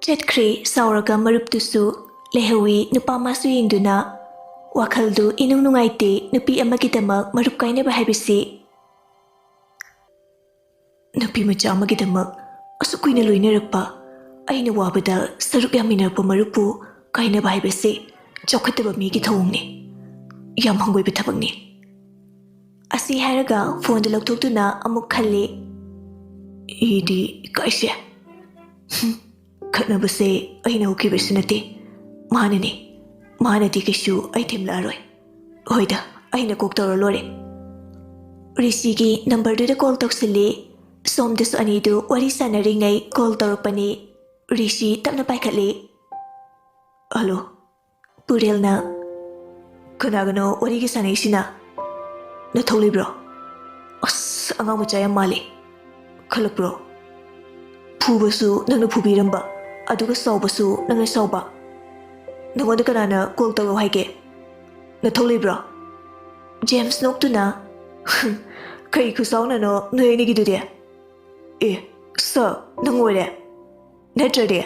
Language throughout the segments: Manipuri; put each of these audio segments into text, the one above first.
Chetkri sauraga maruptusu lehawi nupa masu yingduna wakhaldu inung nungaite nupi amagidamak marup kainaba haibisi nupi macha amagidamak asukuina loinarapa aina wabada saruk yaminarpa marupu kainaba haibisi chokhataba migi thawungni yam hangoiba thabakni asi hairaga phone da lokthokduna amuk khalli idi kaise खटनबसे अहिना उखिबसु नते मानने मानती किसु अहि थिमलारोय होइदा अहिना कोक तौर लोरे ऋषि की नंबर दुदा कॉल तौसले सोमदस अनिदु वरी सानरिङै कॉल तौरपनि ऋषि तपना पाइखले हेलो पुरेलना कनागनो वरी की सानैसिना नथौलिब्रो अस अंगाम मचा याम माले खलप्रो फुबसु नंगना फुबिरंबा अदुगा सौबसु नंगना सौबा नंगोंदा कनाना कॉल तौरो हाइगे नथौलिब्रो जेम्स नोक्तुना कई खुसाउनानो नोयनिगिदुदे ए सर नंगोरे नत्रदे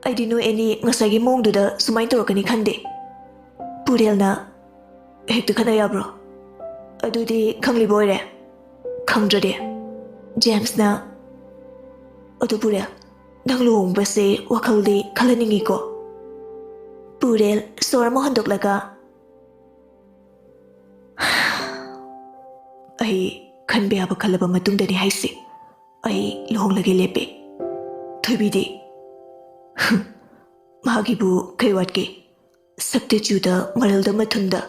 आइदि नो एनी ngसाइगी मोंगदुदा सुमाइन तौरकनी खंदे पुरेलना हेक्तु खना याब्रो अदुदि खंगलिबोरे खंद्रदे जेम्सना अदु पुरेल नंग लुहोंगबसे वखलदि खलनिंगिको पुरेल सोरम हंदोकलगा अहि खनबे आब खलब मतुंगदनि हाइसे अहि लुहोंगलगे लेपे थोबिदि मागिबु खैवाटके सक्तेचुदा मरलदा मथुंदा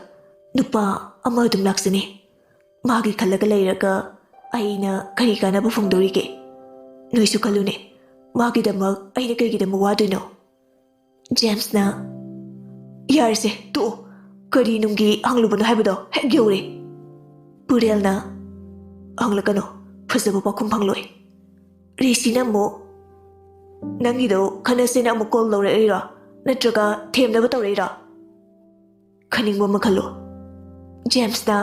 नुपा अमा दुम लाक्सने मागी खलगा लैरगा अहिना करि कानाबु फंगदोरिगे नोइसु खलुने मागिदमक अहिना करिगिदमक वादुनो जेम्सना यारसे तो करी नुंगी हंगलुबनो हाइबदो हेक यौरे पुरेलना हंगलकनो फजबो पाखुम फंगलोय ऋषिना मो नंगिदो खनसेना अमु कॉल लौरैरा नत्रगा थेमनबो तौरैरा खनिंगबो मखलो जेम्सना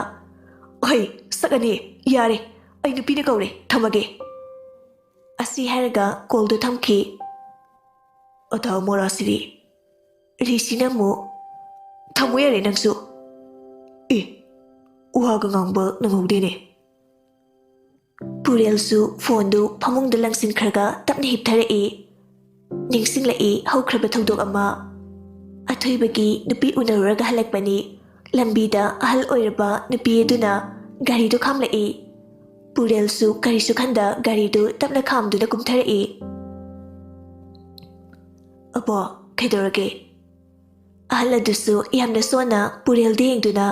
ओइ सकनी यारे अइ नुपीना कौरे थमगे असी हैरगा कॉल दो थमखी अथाव मोरासिरी ऋषिना मो थमो यारे नंसु ए उहागा ngang नंगौदेने पुरेलसु फोन दु फमुंग द लंगसिन खरगा तपने हिपथरए निंगसिंगलए हौख्रब थौदोक अमा अथोइबगी नुपी उनरगा हलकपनी लंबीदा अहल ओइरबा नुपी अदुना गाड़ी दो खामलए पुरेलसु करिसु खंदा गाड़ी दो तपना खामदुना कुमथरए अबो खैदोरगे अहल अदुसु यामना सोना पुरेल देंगदुना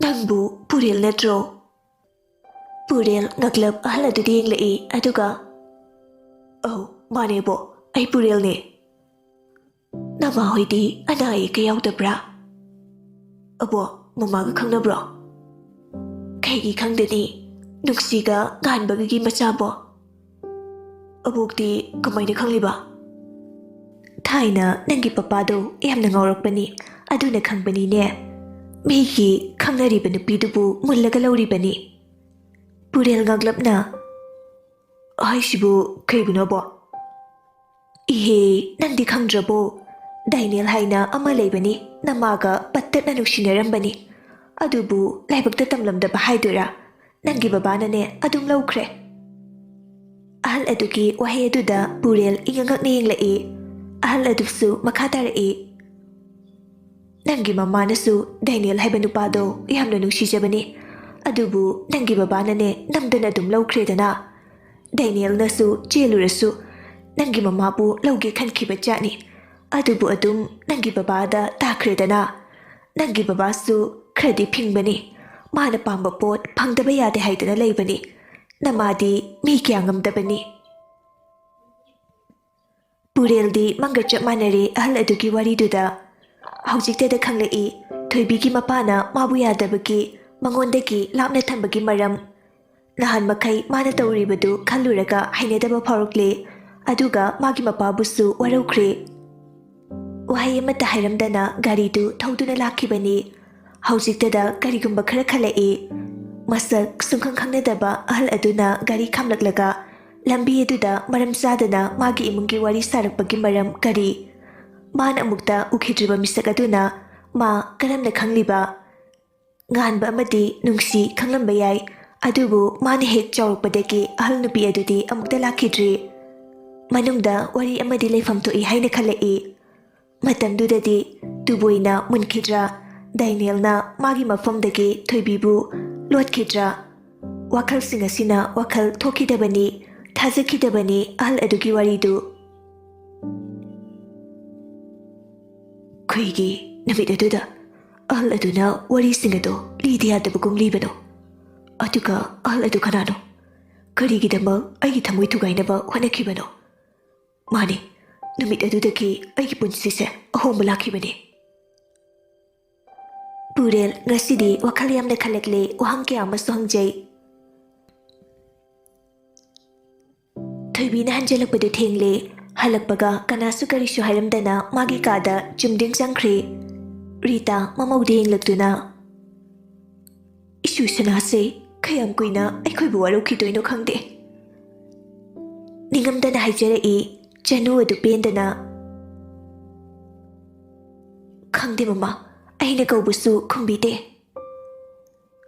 नंबु पुरेल नत्रो पुरेल ngakलब अहल अदु देंगलए अदुगा औ मानेबो आई पुरेलने नमा होइदि अनाय के यावदब्रा अबो ममागा खंगनब्रो खैगी खंगदनी नुक्सीगा गानबगी मचाबो अबोक्ति कमाइना खंगलिबा थाइना नंगी पपादो यामना ngौरकपनी अदुना खंगबनीने मेगी खंगनरिबा नुपीदुबु मुल्लगा लौरिबनी पुरेल ngaklabna आइसिबु खैबुनबो इहे नंदी खंगद्रबो डाइनेल हाइना अमा लेबनी नमागा पत्तना नुसिनरंबनी अदुबु लाइबक्ता तमलमदबा हाइदुरा नंगी बाबानने अदुम लौख्रे अहल अदुकी वहे अदुदा पुरेल इंगंगकने यंगलए अहल अदुसु मखातारए नंगी ममानसु डाइनेल हाइबा नुपादो यामना नुसिजबनी अदुबु नंगी बाबानने नंगदना अदुम लौख्रेदना डाइनेल नसु चेलुरसु नंगी ममाबु लौगे खनखिबा जानी अदुबु अदुम नंगी बाबादा ताख्रेदना नंगी बाबासु खरदि फिंगबनी माना पांबा पोट फंगदबा यादे हाइदना लैबनी नमादी मी क्या ngамदबनी पुरेलदी मंगा चप मानरे अहल अदुगी वारीदुदा हौजिक्तेदा खंगलई थोइबीगी मपाना माबु यादबगी मंगोंदगी लापना थंबगी मरम नहान मखै माना तौरिबदु खल्लुरगा हाइनेदबा फारुकले अदुगा मागी मपाबुसु वरौख्रे वहाय अमता हाइरमदना गाड़ीदु थौदुना लाखिबनी हौजिक्तेदा गाड़ीगुंबा खरा खलए मसक सुंखंग खंगनदबा अहल अदुना गाड़ी खामलकलगा lambi aduda maram sadana magi imungi wari sarakpagi maram kari man amukta ukhidriba misak aduna ma karamna khangliba nganba amadi nungsi khanglamba yai adubu mani hek chawrukpadagi ahal nupi adudi amukta lakhidri manungda wari amadi leifam toi haina khalai matamdudadi tuboina munkhidra Dynalna magi mafamdagi thoibibu lotkhidra wakhal singasina wakhal thokidabani thazakidabani ahal adugi waridu Kuigi namit aduda ahal aduna wari singado lidiya dabugum libano aduga ahal adu kanano karigidama aigi thamoi thugainaba honakibano mani namit adudagi aigi punsise ahomba lakhibani Purel ngasidi wakhal yamna khalakle wahang kya amasu hangjai Thoibi na hanjalakpadu thengle halakpaga kanasu karisu haramdana magi kada chumding sangkhre Rita mamaudi englaktuna Isu sanase khayam kuina aikhoibu warukhidoino khangde Ningamdana haijarai chanu adu pendana Khangde mama aina kaubusu khumbide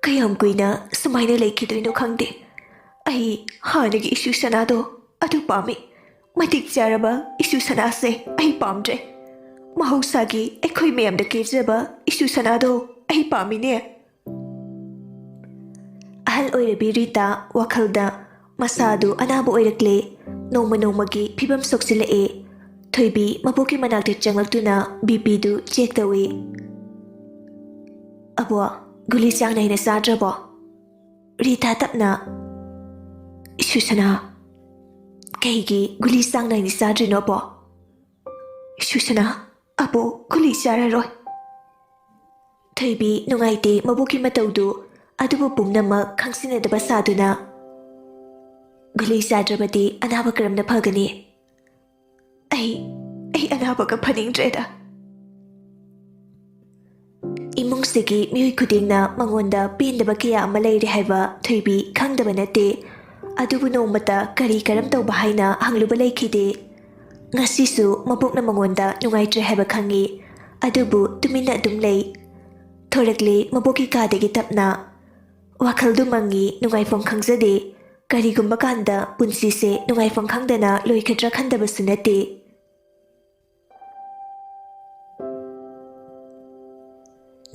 Kayam kuina sumaina laikhidoino khangde ai hanagi isu sanado adu pami matik jaraba isu sanase ai pamdre mahausagi ekhoi meyamda kejaba isu sanado ai pamine ahal oirabi Rita wakhalda masadu anabu oirakle nongmagi phibam soksile thoibi mabuki manakte changlaktuna BP du check tawi Abwa guli chang naina sadrabo Rita tapna Isusana Kaigi guli sang naini sadrino bo Isusana abu guli sararoi Thoibi nungaite mabuki mataudu adubu pumnama khangsinadaba saduna Guli sadrabadi anaba karamna phagani ai anaba ka phaningdreda Imungsigi miyoy kudingna mangonda pendaba kaya ama layri haiba thoibi khangdaba nate adubu nomata kari karam tawba haina hangluba laikhide ngasisu mapukna mangonda nungaitre haiba khangi adubu tumina adum lay thorakle mabuki kadagi tapna wakhaldu mangi nungaifam khangjade karigumba kanda punsise nungaifam khangdana loikhadra khandaba sunate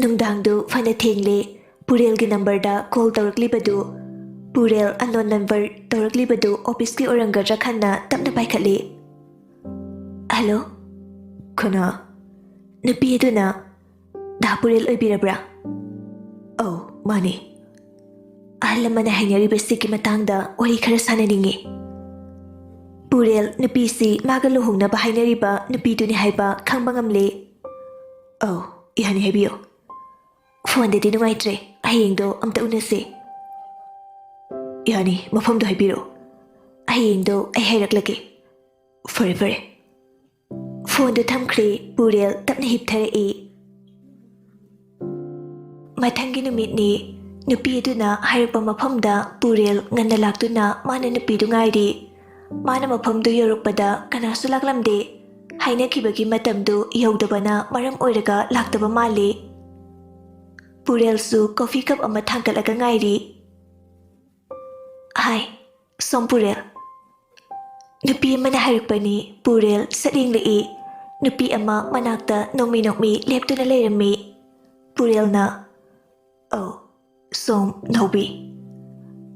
Nungdangdu fana thengle Purelgi numberda call tawraklibadu Purel unknown number tawraklibadu office ki orangadra khanna tapna paikhatli Hello Khuna Nupi aduna Da Purel oibirabra Oh mani Ahlamana hainaribasiki matangda wari khara sananingi Purel nupi si maga luhungnaba hainariba nupi duni haiba khangba ngamle Oh ihani haibiyo Phonedadi nungaitre ahengdo amta unase Yani mafamdo haibiro ahengdo ai hairaklage Fare Phone do thamkhre Purel tapna hipthare Mathangi numitni nupi aduna hairpa mafamda Purel nganna laktuna mana nupi du ngairi mana mafamdu yorukpada kanasu laklamde hainakibagi matamdu yaudabana maram oiraga laktaba male Purel su coffee cup ama thangkalaga ngairi Hi som Purel Nupi mana hairukpani Purel salinglei nupi ama manakta nokmi leptuna leirami Purel na Oh som nobi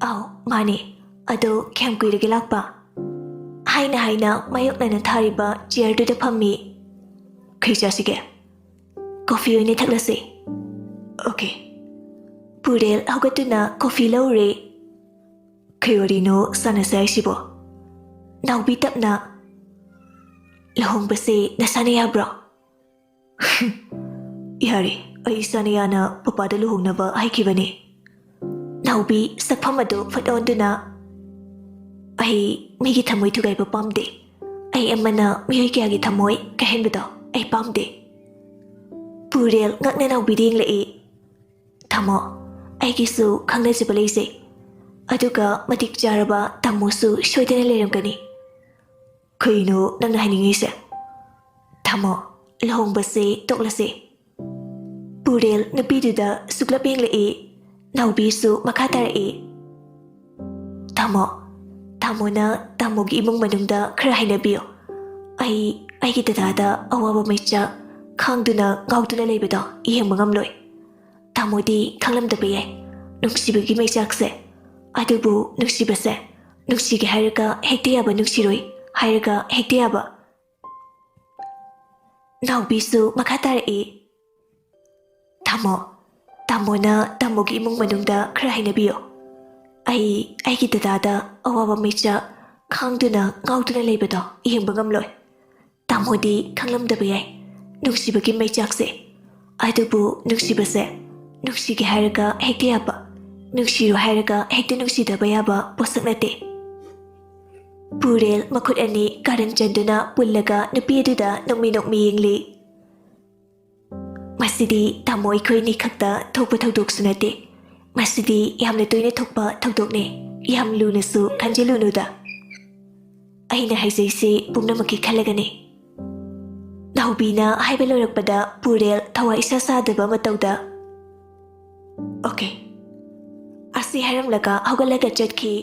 Oh mani ado kem kuiragi lakpa haina mayoknana thariba chair du da phammi khrijasige coffee oine thaklase Okay. Purel hogatuna coffee lawre. Kyorino sanasai sibo. Naubi tapna. Lahong base nasana yabra. Yari, ay sanayana papada luhong naba ay kibani. Naubi sakpamado fatonduna. Ay migi thamoy tugay papamde. Ay amana miyoy kayagi thamoy kahenbado ay pamde. Purel ngakna naubi ding lai. Thamo, aigisu khangnajiba leise ꯑꯗꯨꯒ ꯃꯇꯤꯛ ꯆꯥꯔꯕ ꯇꯥꯃꯣꯁꯨ ꯁꯣꯏꯗꯅ ꯂꯩꯔꯝꯒꯅꯤ꯫ ꯀꯩꯅꯣ ꯅꯪꯅ ꯍꯥꯏꯅꯤꯡꯉꯤꯁꯦ? ꯇꯥꯃꯣ, ꯂꯨꯍꯣꯡꯕꯁꯦ ꯇꯣꯛꯂꯁꯦ꯫ ꯄꯨꯔꯦꯜ ꯅꯨꯄꯤꯗꯨꯗ ꯁꯨꯛꯂꯞ ꯌꯦꯡꯂꯛꯏ꯫ ꯅꯥꯎꯕꯤꯁꯨ ꯃꯈꯥ ꯇꯥꯔꯛꯏ꯫ ꯇꯥꯃꯣꯅ ꯇꯥꯃꯣꯒꯤ ꯏꯃꯨꯡ ꯃꯅꯨꯡꯗ ꯈꯔ ꯍꯥꯏꯅꯕꯤꯌꯨ꯫ ꯑꯩꯒꯤ ꯗꯗꯥꯗ ꯑꯋꯥꯕ ꯃꯩꯆꯥꯛ ꯈꯥꯡꯗꯨꯅ ꯉꯥꯎꯗꯨꯅ ꯂꯩꯕꯗꯣ ꯌꯦꯡꯕ ꯉꯝꯂꯣꯏ꯫ ꯇꯥꯃꯣꯗꯤ ꯈꯪꯂꯝꯗꯕ ꯌꯥꯏ ꯅꯨꯡꯁꯤꯕꯒꯤ ꯃꯩꯆꯥꯛꯁꯦ, ꯑꯗꯨꯕꯨ ꯅꯨꯡꯁꯤꯕꯁꯦ ꯅꯨꯡꯁꯤꯒꯦ ꯍꯥꯏꯔꯒ ꯍꯦꯛꯇ ꯌꯥꯕ, ꯅꯨꯡꯁꯤꯔꯣꯏ ꯍꯥꯏꯔꯒ ꯍꯦꯛꯇ ꯌꯥꯕ꯫ ꯅꯥꯎꯕꯤꯁꯨ ꯃꯈꯥ ꯇꯥꯔꯛꯏ꯫ ꯇꯥꯃꯣꯅ ꯇꯥꯃꯣꯒꯤ ꯏꯃꯨꯡ ꯃꯅꯨꯡꯗ ꯈꯔ ꯍꯥꯏꯅꯕꯤꯌꯨ꯫ ꯑꯩꯒꯤ ꯗꯗꯥꯗ ꯑꯋꯥꯕ ꯃꯩꯆꯥꯛ ꯈꯥꯡꯗꯨꯅ ꯉꯥꯎꯗꯨꯅ ꯂꯩꯕꯗꯣ ꯌꯦꯡꯕ ꯉꯝꯂꯣꯏ꯫ ꯇꯥꯃꯣꯗꯤ ꯈꯪꯂꯝꯗꯕ ꯌꯥꯏ ꯅꯨꯡꯁꯤꯕꯒꯤ ꯃꯩꯆꯥꯛꯁꯦ, ꯑꯗꯨꯕꯨ ꯅꯨꯡꯁꯤꯕꯁꯦ ꯅꯨꯡꯁꯤꯒꯦ ꯍꯥꯏꯔꯒ ꯍꯦꯛꯇ ꯌꯥꯕ, ꯅꯨꯡꯁꯤꯔꯣ ꯍꯥꯏꯔꯒ ꯍꯦꯛꯇ ꯅꯨꯡꯁꯤꯗꯕ ꯌꯥꯕ ꯄꯣꯠꯁꯛ ꯅꯠꯇꯦ꯫ ꯄꯨꯔꯦꯜ ꯃꯈꯨꯠ ꯑꯅꯤ ꯀꯥꯔꯟ ꯆꯟꯗꯨꯅ ꯄꯨꯜꯂꯒ ꯅꯨꯄꯤ ꯑꯗꯨꯗ ꯅꯣꯛꯃꯤ ꯅꯣꯛꯃꯤ ꯌꯦꯡꯂꯤ꯫ ꯃꯁꯤꯗꯤ ꯇꯥꯃꯣ ꯑꯩꯈꯣꯏꯅꯤ ꯈꯛꯇ ꯊꯣꯛꯄ ꯊꯧꯗꯣꯛꯁꯨ ꯅꯠꯇꯦ, ꯃꯁꯤꯗꯤ ꯌꯥꯝꯅ ꯇꯣꯏꯅ ꯊꯣꯛꯄ ꯊꯧꯗꯣꯛꯅꯦ, ꯌꯥꯝ ꯂꯨꯅꯁꯨ ꯈꯟꯖꯤꯜꯂꯨꯅꯨꯗ꯫ ꯑꯩꯅ ꯍꯥꯏꯖꯩꯁꯤ ꯄꯨꯝꯅꯃꯛꯀꯤ ꯈꯜꯂꯒꯅꯤ꯫ ꯅꯥꯎꯕꯤꯅ ꯍꯥꯏꯕ ꯂꯣꯏꯔꯛꯄꯗ ꯄꯨꯔꯦꯜ ꯊꯋꯥꯏ ꯏꯁꯥ ꯁꯥꯗꯕ ꯃꯇꯧꯗ ꯑꯣꯀꯦ ꯑꯁꯤ ꯍꯥꯏꯔꯝꯂꯒ ꯍꯧꯒꯠꯂꯒ ꯆꯠꯈꯤ꯫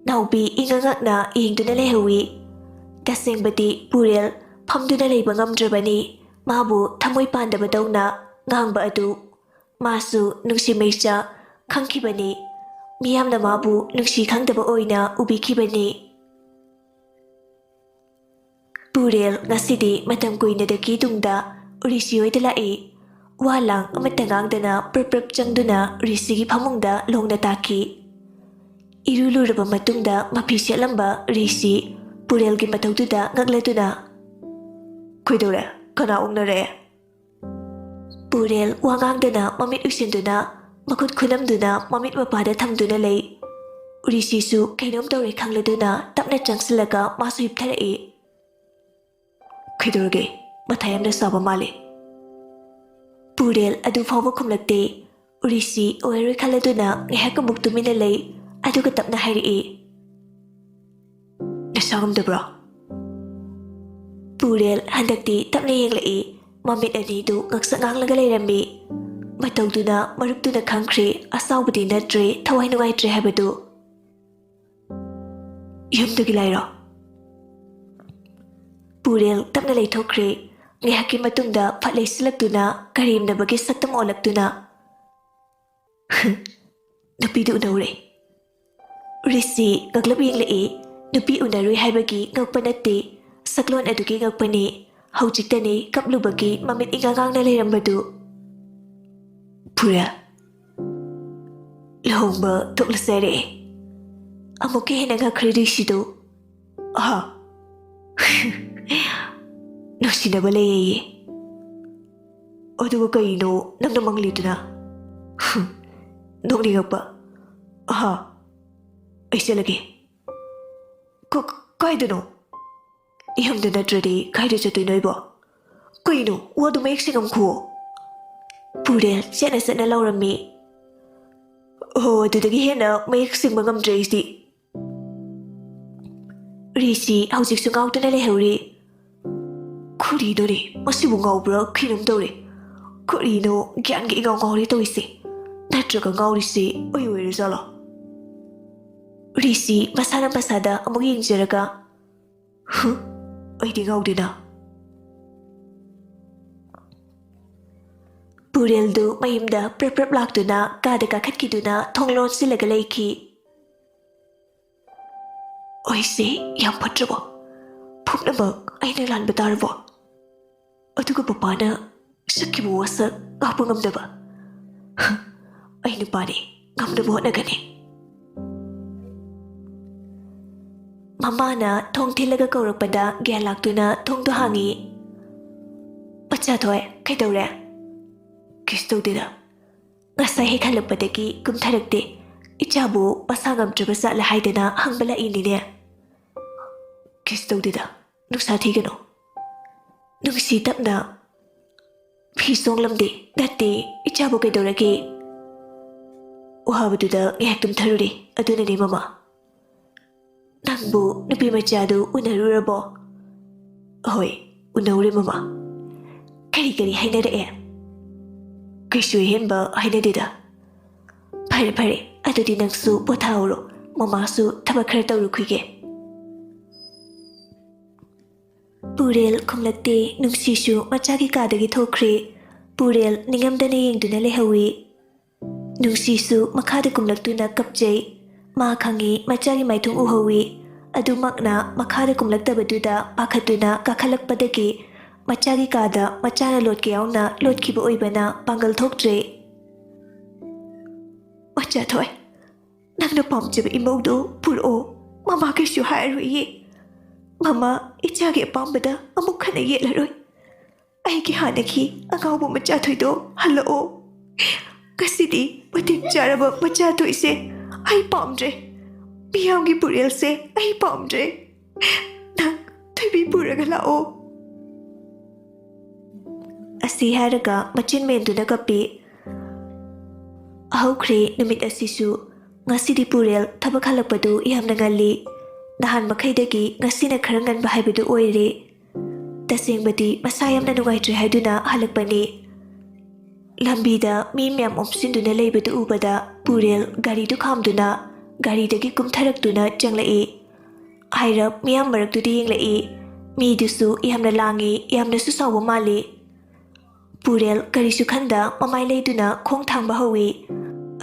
ꯅꯥꯎꯕꯤ ꯏꯉꯛꯉꯛꯅ ꯌꯦꯡꯗꯨꯅ ꯂꯩꯍꯧꯏ꯫ ꯇꯁꯦꯡꯕꯗꯤ ꯄꯨꯔꯦꯜ ꯐꯝꯗꯨꯅ ꯂꯩꯕ ꯉꯝꯗ꯭ꯔꯕꯅꯤ꯫ ꯃꯥꯕꯨ ꯊꯃꯣꯏ ꯄꯥꯟꯗꯕꯗꯧꯅ ꯉꯥꯡꯕ ꯑꯗꯨ ꯃꯥꯁꯨ ꯅꯨꯡꯁꯤ ꯃꯩꯆꯥꯛ ꯈꯪꯈꯤꯕꯅꯤ, ꯃꯤꯌꯥꯝꯅ ꯃꯥꯕꯨ ꯅꯨꯡꯁꯤ ꯈꯪꯗꯕ ꯑꯣꯏꯅ ꯎꯕꯤꯈꯤꯕꯅꯤ꯫ ꯄꯨꯔꯦꯜ ꯉꯁꯤꯗꯤ ꯃꯇꯝ ꯀꯨꯏꯅꯗꯒꯤ ꯇꯨꯡꯗ ꯎꯔꯤꯁꯤ ꯍꯣꯏꯗ ꯂꯥꯛꯏ꯫ ꯋꯥ ꯂꯥꯡ ꯑꯃꯠꯇ ꯉꯥꯡꯗꯅ ꯄ꯭ꯔꯞ ꯆꯪꯗꯨꯅ ꯎꯔꯤꯁꯤꯒꯤ ꯐꯃꯨꯡꯗ ꯂꯣꯡꯅ ꯇꯥꯈꯤ꯫ ꯏꯔꯨ ꯂꯨꯔꯕ ꯃꯇꯨꯡꯗ ꯃꯐꯤ ꯁꯦꯠꯂꯝꯕ ꯎꯔꯤꯁꯤ ꯄꯨꯔꯦꯜꯒꯤ ꯃꯇꯧꯗꯨꯗ ꯉꯛꯂꯗꯨꯅ "ꯀꯩꯗꯧꯔꯦ? ꯀꯅꯥ ꯑꯣꯛꯅꯔꯛꯑꯦ?" ꯄꯨꯔꯦꯜ ꯋꯥ ꯉꯥꯡꯗꯅ ꯃꯃꯤꯠ ꯎꯏꯁꯤꯟꯗꯨꯅ ꯃꯈꯨꯠ ꯈꯨꯅꯝꯗꯨꯅ ꯃꯃꯤꯠ ꯃꯄꯥꯗ ꯊꯝꯗꯨꯅ ꯂꯩ꯫ ꯎꯔꯤꯁꯤꯁꯨ ꯀꯩꯅꯣꯝ ꯇꯧꯔꯦ ꯈꯪꯂꯗꯨꯅ ꯇꯞꯅ ꯆꯪꯁꯤꯜꯂꯒ ꯃꯥꯁꯨ ꯍꯤꯞꯊꯔꯛꯏ꯫ "ꯀꯩꯗꯧꯔꯒꯦ? ꯃꯊꯥ ꯌꯥꯝꯅ ꯁꯥꯕ ꯃꯥꯜꯂꯤ." ꯄꯨꯔꯦꯜ ꯑꯗꯨ ꯐꯥꯎꯕ ꯈꯨꯝꯂꯛꯇꯦ꯫ ꯎꯔꯤꯁꯤ ꯑꯣꯏꯔꯣꯏ ꯈꯜꯂꯗꯨꯅ ꯉꯥꯏꯍꯥꯛ ꯑꯃꯨꯛ ꯇꯨꯃꯤꯟꯅ ꯂꯩ, ꯑꯗꯨꯒ ꯇꯞꯅ ꯍꯥꯏꯔꯛꯏ꯫ "ꯅꯁꯥ ꯉꯝꯗꯕ꯭ꯔꯣ?" ꯄꯨꯔꯦꯜ ꯍꯟꯗꯛꯇꯤ ꯇꯞꯅ ꯌꯦꯡꯂꯛꯏ꯫ ꯃꯃꯤꯠ ꯑꯅꯤꯗꯨ ꯉꯛꯁꯪ ꯉꯥꯡꯂꯒ ꯂꯩꯔꯝꯃꯤ꯫ ꯃꯇꯧꯗꯨꯅ ꯃꯔꯨꯞꯇꯨꯅ ꯈꯪꯈ꯭ꯔꯦ ꯑꯁꯥꯎꯕꯗꯤ ꯅꯠꯇ꯭ꯔꯦ, ꯊꯋꯥꯏ ꯅꯨꯡꯉꯥꯏꯇ꯭ꯔꯦ ꯍꯥꯏꯕꯗꯨ꯫ "ꯌꯨꯝꯗꯒꯤ ꯂꯥꯏꯔꯣ?" ꯄꯨꯔꯦꯜ ꯇꯞꯅ ꯂꯩꯊꯣꯛꯈ꯭ꯔꯦ꯫ ꯉꯥꯏꯍꯥꯛꯀꯤ ꯃꯇꯨꯡꯗ ꯐꯠ ꯂꯩꯁꯤꯜꯂꯛꯇꯨꯅ ꯀꯔꯦꯝꯅꯕꯒꯤ ꯁꯛꯇꯝ ꯑꯣꯜꯂꯛꯇꯨꯅ "ꯅꯨꯄꯤꯗꯨ ꯎꯅꯧꯔꯦ." ꯎꯔꯤꯁꯤ ꯉꯛꯂꯞ ꯌꯦꯡꯂꯛꯏ꯫ ꯅꯨꯄꯤ ꯎꯅꯔꯣꯏ ꯍꯥꯏꯕꯒꯤ ꯉꯛꯄ ꯅꯠꯇꯦ, ꯁꯛꯂꯣꯟ ꯑꯗꯨꯒꯤ ꯉꯛꯄꯅꯤ꯫ ꯍꯧꯖꯤꯛꯇꯅꯤ ꯀꯞꯂꯨꯕꯒꯤ ꯃꯃꯤꯠ ꯏꯉꯥꯡꯉꯥꯡꯅ ꯂꯩꯔꯝꯕꯗꯨ꯫ "ꯄꯨꯔꯦꯜ, ꯂꯨꯍꯣꯡꯕ ꯇꯣꯛꯂꯁꯦ ꯍꯥꯏꯔꯛꯑꯦ." ꯑꯃꯨꯛꯀ ꯍꯦꯟꯅ ꯉꯛꯈ꯭ꯔꯦ ꯎꯔꯤꯁꯤꯗꯨ꯫ "ꯑꯍꯥ ꯅꯨꯡꯁꯤꯅꯕ ꯂꯩꯌꯦ." "ꯑꯗꯨꯒ ꯀꯩꯅꯣ ꯅꯪꯅ ꯃꯪꯂꯤꯗꯨꯅ?" ꯅꯣꯛꯅꯤꯡꯉꯛꯄ꯫ "ꯑꯍꯥ, ꯑꯩ ꯆꯠꯂꯒꯦ." "ꯀꯥꯏꯗꯅꯣ?" "ꯌꯨꯝꯗ ꯅꯠꯇ꯭ꯔꯗꯤ ꯀꯥꯏꯗ ꯆꯠꯇꯣꯏꯅꯣ ꯑꯩꯕꯣ? ꯀꯩꯅꯣ ꯋꯥꯗꯨ ꯃꯌꯦꯛ ꯁꯦꯡꯉꯝꯈꯨꯋꯣ." ꯄꯨꯔꯦꯜ ꯆꯠꯅ ꯆꯠꯅ ꯂꯥꯎꯔꯝꯃꯤ꯫ "ꯑꯣ, ꯑꯗꯨꯗꯒꯤ ꯍꯦꯟꯅ ꯃꯌꯦꯛ ꯁꯦꯡꯕ ꯉꯝꯗ꯭ꯔꯦ ꯑꯩꯗꯤ." ꯎꯔꯤꯁꯤ ꯍꯧꯖꯤꯛꯁꯨ ꯉꯥꯎꯗꯨꯅ ꯂꯩꯍꯧꯔꯤ꯫ "ꯀꯔꯤꯅꯣꯅꯦ ꯃꯁꯤꯕꯨ ꯉꯥꯎꯕ꯭ꯔꯥ ꯀꯩꯅꯣꯝ ꯇꯧꯔꯦ? ꯀꯔꯤꯅꯣ ꯒ꯭ꯌꯥꯟꯒ ꯏꯉꯥꯎ ꯉꯥꯎꯔꯦ ꯇꯧꯔꯤꯁꯦ? ꯅꯠꯇ꯭ꯔꯒ ꯉꯥꯎꯔꯤꯁꯦ ꯑꯩ ꯑꯣꯏꯔꯖꯥꯠꯂꯣ?" ꯎꯔꯤꯁꯤ ꯃꯁꯥꯅ ꯃꯁꯥꯗ ꯑꯃꯨꯛ ꯌꯦꯡꯖꯔꯒ "ꯑꯩꯗꯤ ꯉꯥꯎꯗꯦꯅ." ꯄꯨꯔꯦꯜꯗꯨ ꯃꯌꯨꯝꯗ ꯄ꯭ꯔꯞ ꯂꯥꯛꯇꯨꯅ ꯀꯥꯗ ꯀꯥꯈꯠꯈꯤꯗꯨꯅ ꯊꯣꯡ ꯂꯣꯟꯁꯤꯜꯂꯒ ꯂꯩꯈꯤ꯫ "ꯑꯩꯁꯦ ꯌꯥꯝ ꯐꯠꯇ꯭ꯔꯕꯣ? ꯄꯨꯝꯅꯃꯛ ꯑꯩꯅ ꯂꯥꯟꯕ ꯇꯥꯔꯕꯣ? ꯑꯗꯨꯒ ꯄꯄꯥꯅ ꯁꯛꯈꯤꯕ ꯋꯥꯁꯛ ꯉꯥꯛꯄ ꯉꯝꯗꯕ? ꯑꯩ ꯅꯨꯄꯥꯅꯤ, ꯉꯝꯅꯕ ꯍꯣꯠꯅꯒꯅꯤ." ꯃꯃꯥꯅ ꯊꯣꯡ ꯊꯤꯜꯂꯒ ꯀꯧꯔꯛꯄꯗ ꯒ꯭ꯌꯥꯟ ꯂꯥꯛꯇꯨꯅ ꯊꯣꯡꯗꯣ ꯍꯥꯡꯉꯤ꯫ "ꯃꯆꯥꯊꯣꯏ, ꯀꯩꯗꯧꯔꯦ?" "ꯀꯤꯁ ꯇꯧꯗꯦꯗ." "ꯉꯁꯥꯏ ꯍꯦꯛ ꯍꯜꯂꯛꯄꯗꯒꯤ ꯀꯨꯝꯊꯔꯛꯇꯦ, ꯏꯆꯥꯕꯨ ꯃꯁꯥ ꯉꯝꯗ꯭ꯔꯕ ꯖꯥꯠꯂ ꯍꯥꯏꯗꯅ ꯍꯪꯕ ꯂꯥꯛꯏꯅꯤꯅꯦ." "ꯀꯤꯁ ꯇꯧꯗꯦꯗ, ꯅꯨꯡꯁꯥ ꯊꯤꯒꯅꯨ." ꯅꯨꯡꯁꯤ ꯇꯞꯅ "ꯐꯤ ꯁꯣꯡꯂꯝꯗꯦ." "ꯅꯠꯇꯦ, ꯏꯆꯥꯕꯨ ꯀꯩꯗꯧꯔꯒꯦ?" "ꯀꯩꯁꯨ ꯇꯧꯗꯦꯗ, ꯅꯨꯡꯁꯥ ꯊꯤꯒꯅꯨ." ꯅꯨꯡꯁꯤ ꯇꯞꯅ, "ꯐꯤ ꯁꯣꯡꯂꯝꯗꯦ? ꯅꯠꯇꯦ, ꯏꯆꯥꯕꯨ ꯀꯩꯗꯧꯔꯒꯦ?" ꯎꯍꯥꯕꯗꯨꯗ ꯉꯥꯏꯍꯥꯛ ꯇꯨꯝꯊꯔꯨꯔꯦ ꯑꯗꯨꯅꯅꯦ ꯃꯃꯥ ꯅꯪꯕꯨ ꯅꯨꯄꯤ ꯃꯆꯥꯗꯨ ꯎꯅꯔꯨꯔꯕꯣ ꯍꯣꯏ ꯎꯅꯧꯔꯦ ꯃꯃꯥ ꯀꯔꯤ ꯀꯔꯤ ꯍꯥꯏꯅꯔꯛꯑꯦ ꯀꯩꯁꯨ ꯍꯦꯟꯕ ꯍꯥꯏꯅꯗꯦꯗ ꯐꯔꯦ ꯐꯔꯦ ꯑꯗꯨꯗꯤ ꯅꯪꯁꯨ ꯄꯣꯊꯥꯍꯧꯔꯣ ꯃꯃꯥꯁꯨ ꯊꯕꯛ ꯈꯔ ꯇꯧꯔꯨꯈꯤꯒꯦ ꯄꯨꯔꯦꯜ ꯈꯨꯝꯂꯛꯇꯦ ꯅꯨꯡꯁꯤꯁꯨ ꯃꯆꯥꯒꯤ ꯀꯥꯗꯒꯤ ꯊꯣꯛꯈ꯭ꯔꯦ ꯄꯨꯔꯦꯜ ꯅꯤꯡꯉꯝꯗꯅ ꯌꯦꯡꯗꯨꯅ ꯂꯩꯍꯧꯏ ꯅꯨꯡꯁꯤꯁꯨ ꯃꯈꯥꯗ ꯀꯨꯝꯂꯛꯇꯨꯅ ꯀꯞꯆꯩ ꯃꯥ ꯈꯪꯏ ꯃꯆꯥꯒꯤ ꯃꯥꯏꯊꯣꯡ ꯎꯍꯧꯏ ꯑꯗꯨꯃꯛꯅ ꯃꯈꯥꯗ ꯀꯨꯝꯂꯛꯇꯕꯗꯨꯗ ꯄꯥꯈꯠꯇꯨꯅ ꯀꯥꯈꯠꯂꯛꯄꯗꯒꯤ ꯃꯆꯥꯒꯤ ꯀꯥꯗ ꯃꯆꯥꯅ ꯂꯣꯠꯀꯦ ꯌꯥꯎꯅ ꯂꯣꯠꯈꯤꯕ ꯑꯣꯏꯕꯅ ꯄꯥꯡꯒꯜ ꯊꯣꯛꯇ꯭ꯔꯦ ꯃꯆꯥ ꯊꯣꯏ ꯅꯪꯅ ꯄꯥꯝꯖꯕ ꯏꯃꯧꯗꯣ ꯄꯨꯔꯛꯑꯣ ꯃꯃꯥ ꯀꯩꯁꯨ ꯍꯥꯏꯔꯣꯏꯌꯦ ꯃꯃꯥ ꯏꯆꯥꯒꯤ ꯑꯄꯥꯝꯕꯗ ꯑꯃꯨꯛ ꯍꯟꯅ ꯌꯦꯠꯂꯔꯣꯏ ꯑꯩꯒꯤ ꯍꯥꯟꯅꯒꯤ ꯑꯉꯥꯎꯕ ꯃꯆꯥꯊꯣꯏꯗꯣ ꯍꯜꯂꯛꯑꯣ ꯉꯁꯤꯗꯤ ꯃꯇꯤꯛ ꯆꯥꯔꯕ ꯃꯆꯥꯊꯣꯏꯁꯦ ꯑꯩ ꯄꯥꯝꯗ꯭ꯔꯦ ꯃꯤꯌꯥꯝꯒꯤ ꯄꯨꯔꯦꯜꯁꯦ ꯑꯩ ꯄꯥꯝꯗ꯭ꯔꯦ ꯅꯪ ꯊꯣꯏꯕꯤ ꯄꯨꯔꯒ ꯂꯥꯛꯑꯣ ꯑꯁꯤ ꯍꯥꯏꯔꯒ ꯃꯆꯤꯟ ꯃꯦꯟꯗꯨꯅ ꯀꯞꯄꯤ ꯍꯧꯈ꯭ꯔꯦ ꯅꯨꯃꯤꯠ ꯑꯁꯤꯁꯨ ꯉꯁꯤꯗꯤ ꯄꯨꯔꯦꯜ ꯊꯕꯛ ꯍꯜꯂꯛꯄꯗꯨ ꯌꯥꯝꯅ ꯉꯜꯂꯤ ꯅꯍꯥꯟ ꯃꯈꯩꯗꯒꯤ ꯉꯁꯤꯅ ꯈꯔ ꯉꯟꯕ ꯍꯥꯏꯕꯗꯨ ꯑꯣꯏꯔꯦ ꯇꯁꯦꯡꯕꯗꯤ ꯃꯁꯥ ꯌꯥꯝꯅ ꯅꯨꯡꯉꯥꯏꯇ꯭ꯔꯦ ꯍꯥꯏꯗꯨꯅ ꯍꯜꯂꯛꯄꯅꯤ ꯂꯝꯕꯤꯗ ꯃꯤ ꯃꯌꯥꯝ ꯑꯣꯝꯁꯤꯟꯗꯨꯅ ꯂꯩꯕꯗꯨ ꯎꯕꯗ ꯄꯨꯔꯦꯜ ꯒꯥꯔꯤꯗꯨ ꯈꯥꯝꯗꯨꯅ ꯒꯥꯔꯤꯗꯒꯤ ꯀꯨꯝꯊꯔꯛꯇꯨꯅ ꯆꯪꯂꯛꯏ ꯍꯥꯏꯔꯞ ꯃꯤꯌꯥꯝ ꯃꯔꯛꯇꯨꯗ ꯌꯦꯡꯂꯛꯏ ꯃꯤꯗꯨꯁꯨ ꯌꯥꯝꯅ ꯂꯥꯡꯏ ꯌꯥꯝꯅꯁꯨ ꯁꯥꯎꯕ ꯃꯥꯜꯂꯤ ꯄꯨꯔꯦꯜ ꯀꯔꯤꯁꯨ ꯈꯟꯗ ꯃꯃꯥꯏ ꯂꯩꯗꯨꯅ ꯈꯣꯡ ꯊꯥꯡꯕ ꯍꯧꯏ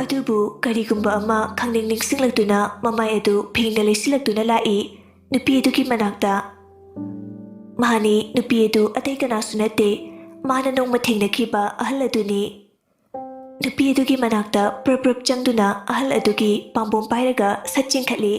ꯑꯗꯨꯕꯨ ꯀꯔꯤꯒꯨꯝꯕ ꯑꯃ ꯈꯪꯅꯤꯡ ꯅꯤꯡꯁꯤꯡꯂꯛꯇꯨꯅ ꯃꯃꯥꯏ ꯑꯗꯨ ꯐꯤꯡꯅ ꯂꯩꯁꯤꯜꯂꯛꯇꯨꯅ ꯂꯥꯛꯏ ꯅꯨꯄꯤ ꯑꯗꯨꯒꯤ ꯃꯅꯥꯛꯇ ꯃꯥꯅꯤ ꯅꯨꯄꯤ ꯑꯗꯨ ꯑꯇꯩ ꯀꯅꯥꯁꯨ ꯅꯠꯇꯦ ꯃꯥꯅ ꯅꯣꯡꯃ ꯊꯦꯡꯅꯈꯤꯕ ꯑꯍꯜ ꯑꯗꯨꯅꯤ ꯅꯨꯄꯤ ꯑꯗꯨꯒꯤ ꯃꯅꯥꯛꯇ ꯄ꯭ꯔꯞ ꯄ꯭ꯔꯞ ꯆꯪꯗꯨꯅ ꯑꯍꯜ ꯑꯗꯨꯒꯤ ꯄꯥꯝꯕꯣꯝ ꯄꯥꯏꯔꯒ ꯁꯠ ꯆꯤꯡꯈꯠꯂꯤ